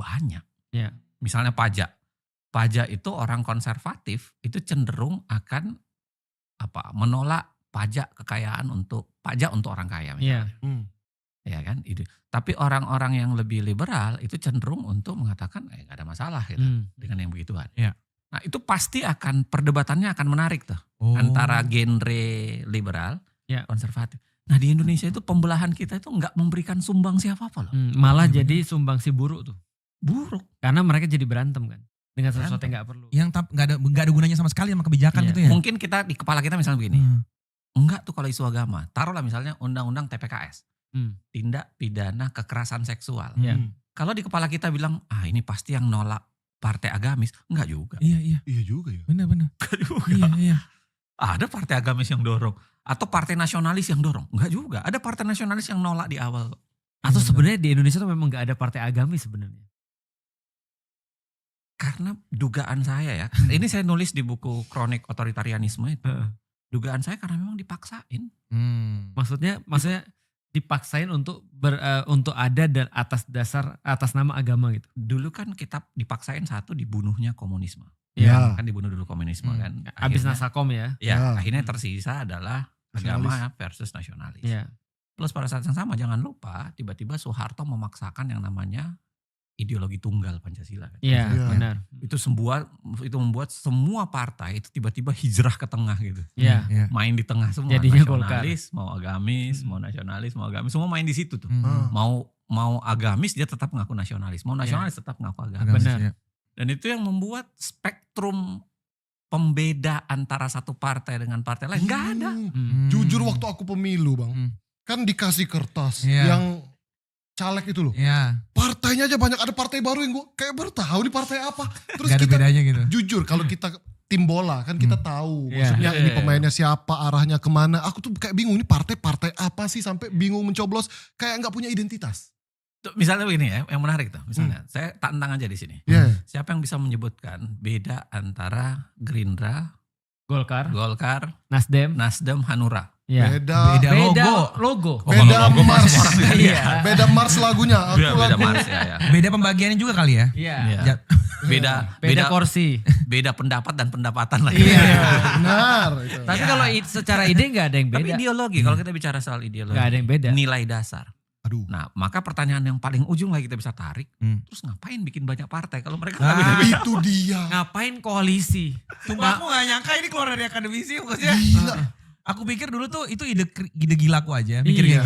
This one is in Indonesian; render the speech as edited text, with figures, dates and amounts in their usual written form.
banyak. Iya. Misalnya pajak. Pajak itu orang konservatif itu cenderung akan menolak pajak untuk orang kaya Iya. misalnya. Ya kan? Tapi orang-orang yang lebih liberal itu cenderung untuk mengatakan gak ada masalah gitu dengan yang begituan. Iya. Nah itu pasti perdebatannya akan menarik tuh. Antara genre liberal, konservatif. Nah di Indonesia itu pembelahan kita itu gak memberikan sumbang siapa-apa loh. Malah jadi sumbangsi buruk tuh. Buruk. Karena mereka jadi berantem kan. Dengan sesuatu yang gak perlu. Yang gak ada gunanya sama sekali sama kebijakan gitu ya. Mungkin kita di kepala kita misalnya begini. Enggak tuh kalau isu agama. Taruhlah misalnya undang-undang TPKS. Tindak pidana kekerasan seksual. Kalau di kepala kita bilang, ini pasti yang nolak partai agamis. Enggak juga. Iya juga ya. Benar-benar. Enggak juga. Iya. Ada partai agamis yang dorong. Atau partai nasionalis yang dorong. Enggak juga. Ada partai nasionalis yang nolak di awal. Atau sebenarnya di Indonesia tuh memang gak ada partai agamis sebenarnya. Karena dugaan saya ya. Ini saya nulis di buku Kronik Otoritarianisme itu. Dugaan saya karena memang dipaksain. Maksudnya dipaksain untuk ada dan atas nama agama gitu. Dulu kan kita dipaksain dibunuhnya komunisme. Iya. Kan dibunuh dulu komunisme kan. Abis Nasakom ya. Ya, akhirnya tersisa adalah agama versus nasionalis. Iya. Plus pada saat yang sama jangan lupa tiba-tiba Soeharto memaksakan yang namanya ideologi tunggal Pancasila kan. Iya, benar. Itu membuat semua partai itu tiba-tiba hijrah ke tengah gitu. Iya. Main di tengah semua. Jadinya nasionalis, mau agamis, mau nasionalis, mau agamis, semua main di situ tuh. Mau agamis dia tetap ngaku nasionalis, mau nasionalis tetap ngaku agamis. Benar. Ya. Dan itu yang membuat spektrum pembeda antara satu partai dengan partai lain nggak ada. Jujur waktu aku pemilu bang, kan dikasih kertas yang caleg itu loh. Iya. Partainya aja banyak, ada partai baru yang gue kayak baru tahu nih partai apa. Terus Gak ada bedanya gitu. Jujur kalau kita tim bola kan kita tahu maksudnya ini pemainnya siapa, arahnya kemana. Aku tuh kayak bingung ini partai apa sih sampai bingung mencoblos kayak nggak punya identitas. Misalnya begini ya, yang menarik tuh. Misalnya saya tantang aja di sini. Siapa yang bisa menyebutkan beda antara Gerindra, Golkar, Nasdem, Hanura? Ya. Beda logo. Beda Mars. Iya. Beda Mars lagunya. Beda Mars ya. Beda pembagiannya juga kali ya. Iya. Beda kursi. Beda pendapat dan pendapatan lagi. Iya, benar. Tapi kalau secara ide nggak ada yang beda. Tapi ideologi, kalau kita bicara soal ideologi. Nggak ada yang beda. Nilai dasar. Aduh. Nah, maka pertanyaan yang paling ujung lagi kita bisa tarik, terus ngapain bikin banyak partai kalau mereka nggak beda-beda? Itu dia. Ngapain koalisi? Cuma aku gak nyangka ini keluar dari akademisi maksudnya. Gila. Aku pikir dulu tuh itu ide gilaku aja, mikir kayak gitu.